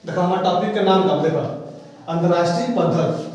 देखो हमारा टॉपिक का नाम कब देखो अंतर्राष्ट्रीय पद्धत।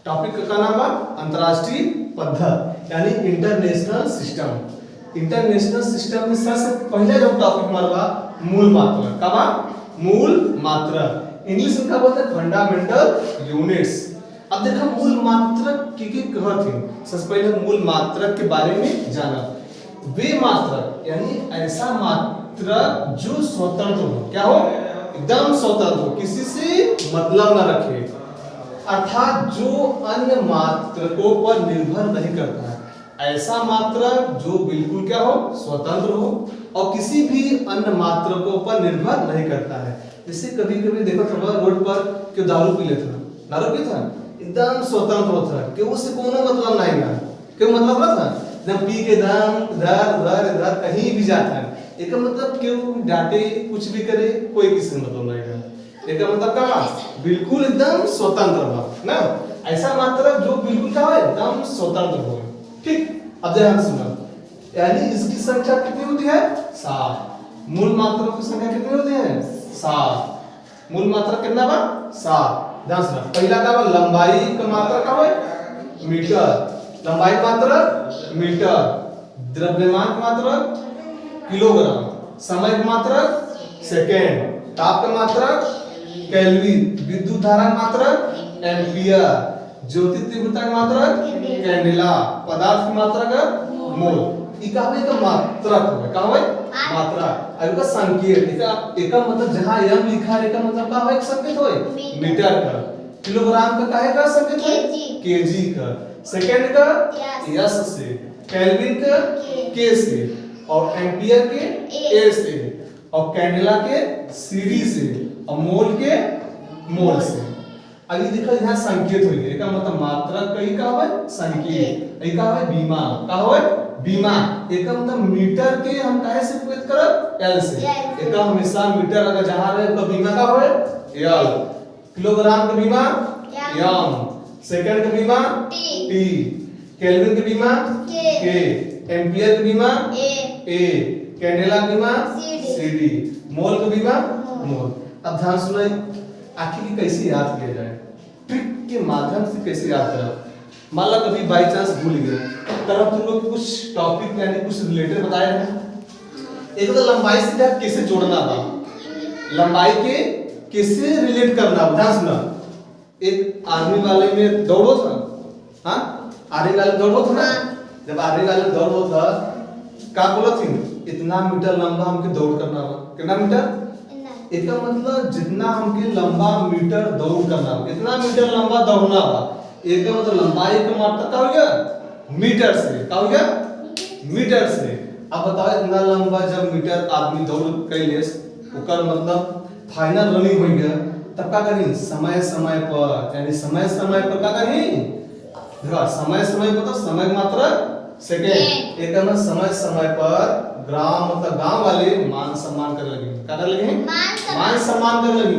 टॉपिक का नाम है अंतर्राष्ट्रीय पद्धत यानी इंटरनेशनल सिस्टम। इंटरनेशनल सिस्टम में सबसे पहले जो टॉपिक हमारा मूल मात्रा का बा मूल मात्रा। इंग्लिश में क्या बोलते हैं फंडामेंटल यूनिट्स। अब देखो मूल मात्रक की कहत है। सबसे पहले मूल मात्रक के बारे में जाना। वे मात्रक यानी ऐसा मात्रक जो स्वतंत्र हो, क्या हो एकदम स्वतंत्र हो, किसी से मतलब न रखे, अर्थात जो अन्य मात्रकों पर निर्भर नहीं करता है। ऐसा मात्रक जो बिल्कुल क्या हो स्वतंत्र हो और किसी भी अन्य मात्रकों पर निर्भर नहीं करता है। जैसे कभी कभी देखो तो रोड पर क्यों दारू पी लेता है, दारू पीता एकदम स्वतंत्र होता है, क्यों उससे कोनो मतलब नहीं है, क्यों मतलब रहता है जब पी के दम इधर उधर इधर कहीं भी जाता है, एक मतलब क्यों डांटे कुछ भी करे कोई किसी से मतलब नहीं है। एक मतलब क्या बिल्कुल एकदम स्वतंत्र बा ना, ऐसा मात्रक जो बिल्कुल क्या है एकदम स्वतंत्र हो। ठीक, अब ध्यान सुनो, यानी इसकी संख्या कितनी होती है 7। मूल मात्रा की संख्या कितनी होती है 7। मूल मात्रा कितना बा 7। ध्यान सुनो, पहला क्या बा लंबाई का मात्रा क्या है मीटर, लंबाई का मात्रा मीटर, द्रव्यमान का मात्रा किलोग्राम, समय का मात्रा सेकेंड, ताप का मात्रा केल्विन, विद्युत धारा का मात्रा एम्पियर, ज्योति तीव्रता की मात्रा कैंडेला, पदार्थ की मात्रा का मोल। ई का मात्रक है, का है मात्रा। और का संकेत एका मतलब जहां m लिखा है एका मतलब का है संकेत होय मीटर का, किलोग्राम का काहे का संकेत होय केजी का, सेकंड का s से, केल्विन का k से, और एम्पियर के a से, और कैंडेला के cd से, और मोल के मोल से। अभी देखो यहाँ संकेत हो गया, का मतलब मात्रा कई का है संकेत, एक का है बीमा, का है बीमा, एक मतलब मीटर के हम काहे से प्रयोग करब l से, एक हमेशा मीटर अगर जहां रहे तो बीमा का है l, किलोग्राम का बीमा m, सेकंड का बीमा t, केल्विन का बीमा k, एम्पियर का बीमा a, कैंडेला का बीमा cd, मोल का बीमा मोल। अब ध्यान सुनो, आखिर की कैसे याद किया जाए, ट्रिक के माध्यम से कैसे याद करें। मान लो कभी बाई चांस भूल गए तब तुम लोग कुछ टॉपिक यानी कुछ रिलेटेड बताए हैं, एक तो लंबाई से क्या कैसे जोड़ना था, लंबाई के कैसे रिलेट करना। ध्यान सुना, एक आर्मी वाले में दौड़ो था, हाँ आर्मी वाले दौड़ो था ना, जब आर्मी वाले दौड़ो था क्या बोला थी इतना मीटर लंबा हमके दौड़ करना हो, कितना मीटर, इसका मतलब जितना हमके लंबा मीटर दौड़ करना हो इतना मीटर लंबा दौड़ना बा। एक मतलब लंबाई का मात्रा क्या हो गया मीटर से, क्या हो गया मीटर से। अब बताओ इतना लंबा जब मीटर आदमी दौड़ कैले ओकर मतलब फाइनल रनिंग हो गया, तब क्या करी समय समय पर, यानी समय समय पर क्या करी देखो समय समय पर तो समय की मात्रा सेकेंड, एक मतलब समय समय पर ग्राम मतलब गांव वाले मान सम्मान कर लगे, क्या कर लगे मान सम्मान कर लगी।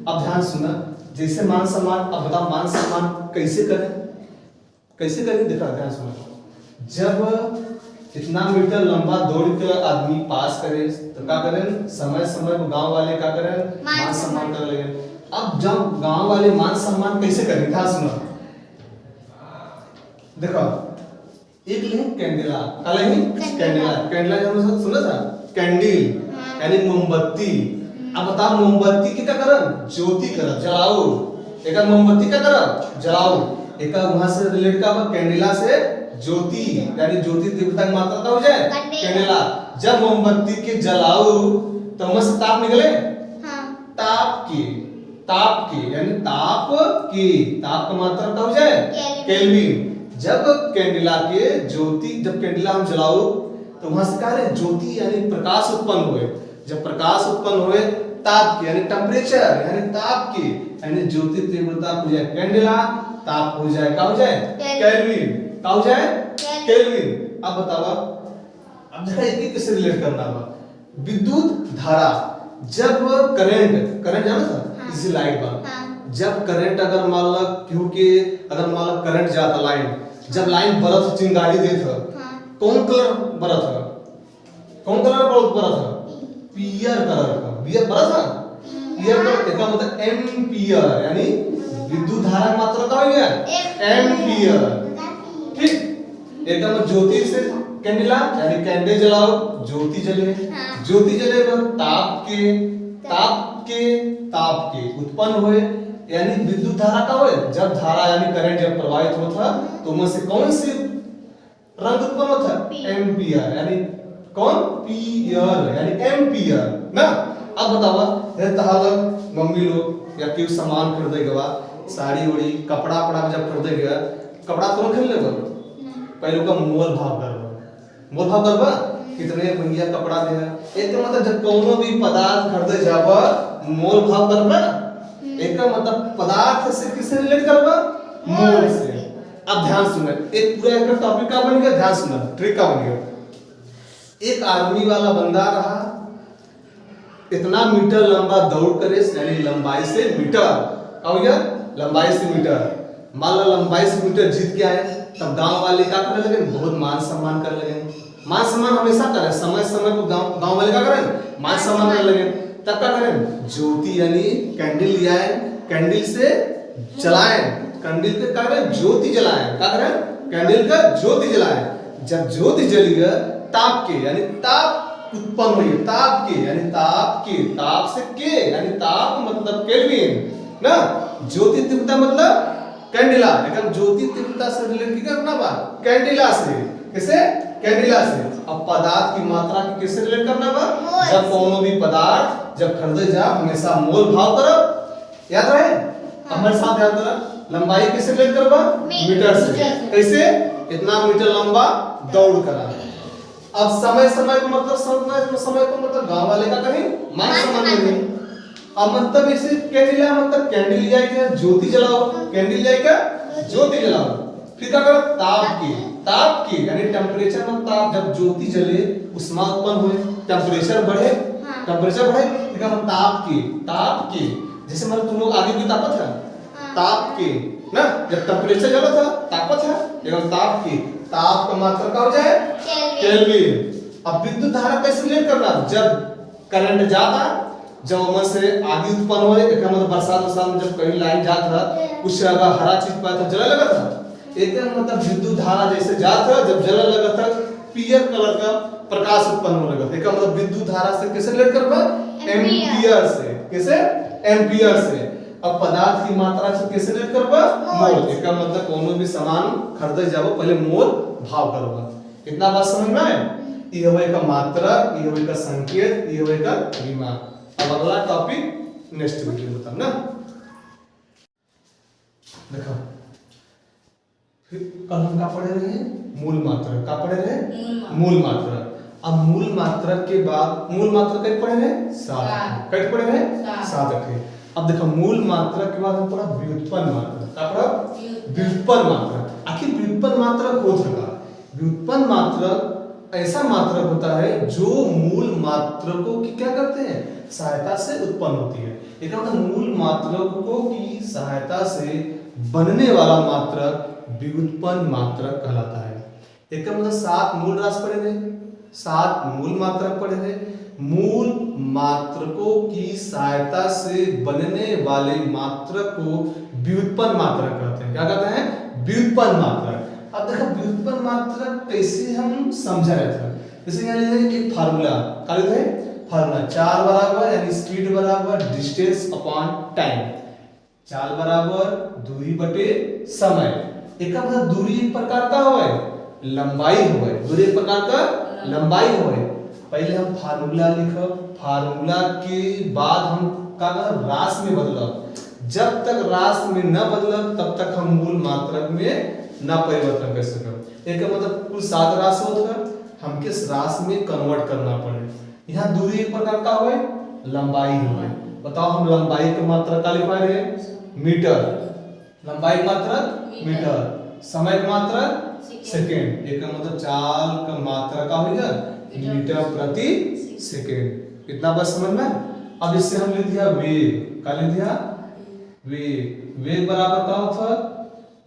अब ध्यान सुना, जैसे मान सम्मान, अब बताओ मान सम्मान कैसे करें, कैसे करें देखा ध्यान सुना, जब इतना मीटर लंबा दौड़ के आदमी पास करे तो क्या करें समय समय पर गांव वाले क्या करें मान सम्मान कर लगे। अब जब गांव वाले मान सम्मान कैसे करें ध्यान सुना, देखो एक लिंक कैंडेला, कैंडेला, कैंडेला जब हमने सुना था कैंडल यानी मोमबत्ती। अब बताओ मोमबत्ती की क्या करब ज्योति करब जलाओ, एक मोमबत्ती का करब जलाओ, एक वहां से रिलेट का कैंडेला से ज्योति यानी ज्योति तीव्रता की मात्रा क्या हो जाए कैंडेला। जब मोमबत्ती के जलाओ तो वहां से ताप निकले, ताप की यानी ताप का मात्रा क्या हो जाए केल्विन। जब कैंडेला के ज्योति, जब कैंडेला हम जलाओ तो वहां से क्या है ज्योति यानी प्रकाश उत्पन्न हुए, जब प्रकाश उत्पन्न हुए ताप की यानी टेम्परेचर यानी ताप की यानी ज्योति तीव्रता हो जाए कैंडेला, ताप हो जाए क्या हो जाए केल्विन, क्या हो जाए केल्विन। अब बताओ, अब जरा एक कैसे रिलेट करना बा, विद्युत धारा जब करंट जाना था इसी लाइट बा, जब करंट अगर मान लो क्योंकि अगर मान लो करंट जाता लाइन, जब लाइन बरत चिंगारी देत है कौन कलर बरत है, कौन कलर बरत है पियर कलर का, बियर बरत है एम्पियर का एका मतलब एम्पियर यानी विद्युत धारा की मात्रा का हो गया एम्पियर। ठीक, एका मतलब ज्योति से कैंडला यानी कैंडल जलाओ ज्योति जले, ज्योति जले तो ताप के उत्पन्न हुए यानी विद्युत धारा का हुए। जब धारा यानी करंट जब प्रवाहित होता तो उनमें से कौन सी रंग उत्पन्न होता है एम्पियर यानी कौन पियर यानी एम्पियर ना। अब बताओ तहाल मम्मी लोग या क्यों सामान खरीदे गवा साड़ी उड़ी कपड़ा पड़ा जब खरीदे गया कपड़ा तो खरीद लेबो पहले का मोल भाव करबा कितने महंगा कपड़ा दे है। एक मतलब जब कोनो भी पदार्थ खरीदे जाबा मोल भाव करबा एक मतलब पदार्थ से किससे रिलेट करबा मोल से। अब ध्यान सुनो एक पूरा एक टॉपिक का बन गया, ध्यान सुनो ट्रिक का बन गया। एक आर्मी वाला बंदा रहा इतना मीटर लंबा दौड़ करे यानी लंबाई से मीटर हो गया लंबाई से मीटर। मान लो लंबाई से मीटर जीत के आए तब गांव वाले क्या करने लगे बहुत मान सम्मान करने लगे। मान सम्मान हमेशा करें समय समय को गांव वाले क्या करें मान सम्मान करने लगे। तब क्या करें ज्योति यानी कैंडल ले आए कैंडल से जलाएं कैंडल के क्या करें ज्योति जलाएं क्या करें कैंडल का ज्योति जलाएं। जब ज्योति जली गया ताप के यानी ताप उत्पन्न हुई ताप के यानी ताप से के यानी ताप मतलब केल्विन ना। ज्योति तीव्रता मतलब कैंडिला लेकिन ज्योति तीव्रता से रिलेटेड करना बात कैंडिला से कैसे कैंडिला से। अब पदार्थ की मात्रा की किससे रिलेट करना बा जब कोनो भी पदार्थ जब खरीदे जा हमेशा मोल भाव करब याद रहे हमारे साथ याद करा। लंबाई किससे रिलेट करबा मीटर से कैसे इतना मीटर लंबा दौड़ करा। अब समय समय को मतलब समय को मतलब गांव वाले का कहीं मान सम्मान नहीं। अब मतलब इसे कैंडल मतलब कैंडल लिया क्या ज्योति जलाओ कैंडल लिया क्या ज्योति जलाओ। फिर क्या करो ताप की यानी टेम्परेचर में ताप जब ज्योति जले उष्मा उत्पन्न हुए टेम्परेचर बढ़े ठीक है ताप की जैसे मतलब तुम लोग आगे भी तापत है ताप की ना जब टेम्परेचर जला था तापत है एवं ताप का मात्रा क्या हो जाए केल्विन। अब विद्युत धारा कैसे रिलेट करना जब करंट जाता जब वहां से आगे उत्पन्न हो एक मतलब बरसात में जब कहीं लाइन जाता कुछ अगर हरा चीज पाया तो जला लगा था एक मतलब विद्युत धारा जैसे जाता जब जला लगा था पीयर कलर का प्रकाश उत्पन्न होने लगा। एक मतलब विद्युत धारा से कैसे रिलेट करबा एम्पियर से कैसे एम्पियर से। अब पदार्थ की मात्रा से कैसे रिलेट करबा मोल। एक मतलब कोनो भी सामान खरीदे जाबो पहले मोल भाव करबा। इतना बात समझ में आए ये होए का मात्रा ये होए का संकेत ये होए का परिमाण। अब अगला टॉपिक नेक्स्ट वीडियो में बताऊं ना। देखो फिर कल हम का पढ़े रहे मूल मात्रा का पढ़े रहे मूल मात्रा। अब मूल मात्रा के बाद मूल मात्रा कब पढ़े रहे 7 कब पढ़े रहे 7 थे। अब देखो मूल मात्रा के बाद हम पढ़ा व्युत्पन्न मात्रा का पढ़ा व्युत्पन्न मात्रा। आखिर व्युत्पन्न मात्रा को था व्युत्पन्न मात्रा ऐसा मात्रक होता है जो मूल मात्रकों की क्या करते हैं सहायता से उत्पन्न होती है। एक मतलब मूल मात्रकों की सहायता से बनने वाला मात्रक व्युत्पन्न मात्रक कहलाता है। एक मतलब 7 मूल राशि पढ़े थे 7 मूल मात्रक पढ़े थे। मूल मात्रकों की सहायता से बनने वाले मात्रक को व्युत्पन्न मात्रक कहते हैं। क्या कहते हैं व्युत्पन्न मात्रक। अब देखो व्युत्पन्न मात्रक कैसे हम समझा रहे थे जैसे यहाँ लिखा एक फार्मूला क्या लिखा है फार्मूला चाल बराबर यानी स्पीड बराबर डिस्टेंस अपॉन टाइम। चाल बराबर दूरी बटे समय। एक मतलब दूरी एक प्रकार का होए लंबाई होए दूरी एक प्रकार का लंबाई होए। पहले हम फार्मूला लिखब फार्मूला के बाद हम का राशि में बदलब। जब तक राशि में न बदलब तब तक हम मूल मात्रक में ना परिवर्तन कर सकते। एक मतलब कुल 7 राशि होता है हमके राशि में कन्वर्ट करना पड़े। यहाँ दूरी एक प्रकार का होए लंबाई होए। बताओ हम लंबाई की मात्रा का लिखा रहे मीटर लंबाई की मात्रा मीटर समय की मात्रा सेकंड। एक मतलब चाल का मात्रा का होगा मीटर प्रति सेकंड। इतना बस समझ में। अब इससे हम लिख दिया वेग का लिख दिया वेग बराबर क्या होता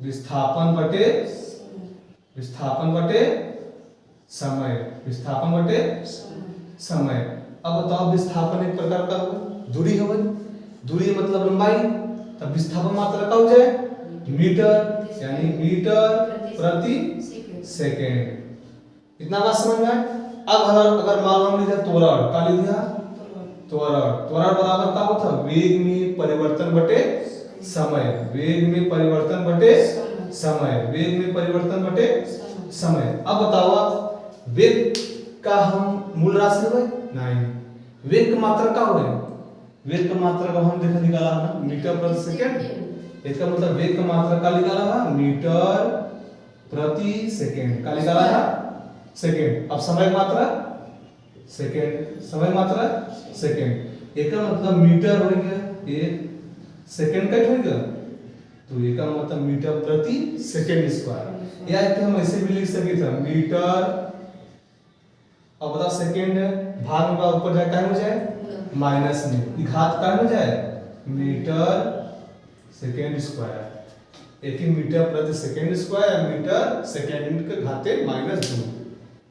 विस्थापन बटे समय समय। अब बताओ विस्थापन एक प्रकार का होगा दूरी होगा दूरी मतलब लंबाई, तब विस्थापन मात्रा का हो जाए मीटर, यानी मीटर प्रति सेकेंड। इतना बात समझ में आए। अब अगर मान लो लिखा त्वरण, का लिख दिया त्वरण। त्वरण बराबर का होता है वेग में परिवर्तन बटे समय, वेग में परिवर्तन बटे समय, वेग में परिवर्तन बटे समय। अब बताओ वेग का हम मूल राशि है नहीं, वेग की मात्रा का होए, वेग की मात्रा का हम देखा निकाला है ना मीटर प्रति सेकंड। इसका मतलब वेग की मात्रा का निकाला है मीटर प्रति सेकंड, का निकाला है सेकंड। अब समय की मात्रा सेकंड, समय मात्रा सेकंड। एक का मतलब मीटर हो गया, एक सेकंड का हो गया, तो एक का मतलब मीटर प्रति सेकंड स्क्वायर। या एक हम ऐसे भी लिख सकते थे मीटर, अब बताओ सेकंड भाग में ऊपर जाए क्या हो जाए माइनस में, घात क्या हो जाए मीटर सेकंड स्क्वायर। एक ही मीटर प्रति सेकंड स्क्वायर या मीटर सेकंड के घाते माइनस 2।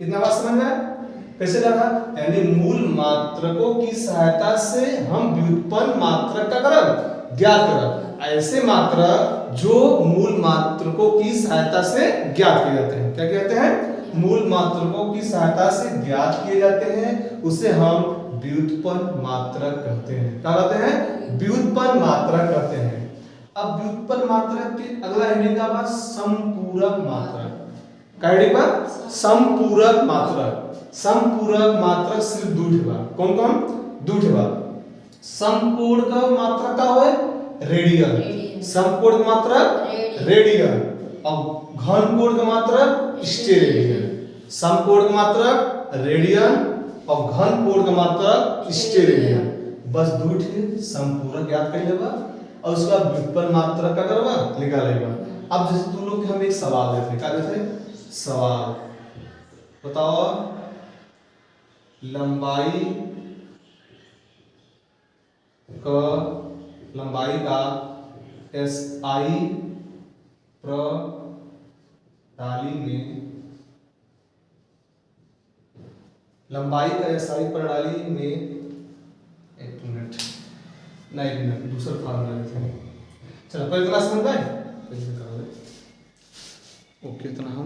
इतना बात समझ में कैसे लगा, यानी मूल मात्रकों की सहायता से हम व्युत्पन्न मात्रक का करब ज्ञात करब। ऐसे मात्रक जो मूल मात्रकों की सहायता से ज्ञात किए जाते हैं, क्या कहते हैं मूल मात्रकों की सहायता से ज्ञात किए जाते हैं, उसे हम व्युत्पन्न मात्रक कहते हैं। क्या कहते हैं व्युत्पन्न मात्रक कहते हैं। अब व्युत्पन्न मात्रक के अगला हेडिंग का बात समपूरक मात्रक, क्या हेडिंग पर समपूरक मात्रक। समपूरक मात्रक सिर्फ दो ठेबा, कौन कौन दो ठेबा। समकोण का मात्रक का होए रेडियन, समकोण का मात्रक रेडियन, और घन कोण का मात्रक स्टेरेडियन। समकोण का मात्रक रेडियन और घन कोण का मात्रक स्टेरेडियन। बस दो ठे समपूरक याद कर लेबा और उसका व्युत्पन्न मात्रक का करबा निकाल लेबा। अब जैसे तुम लोग के हम एक सवाल देते हैं, क्या देते हैं सवाल, बताओ लंबाई का एसआई प्रणाली में, लंबाई का एसआई प्रणाली में, एक मिनट नहीं दूसरा फॉर्मूला लेते हैं। चलो पहले क्लास में ओके इतना हम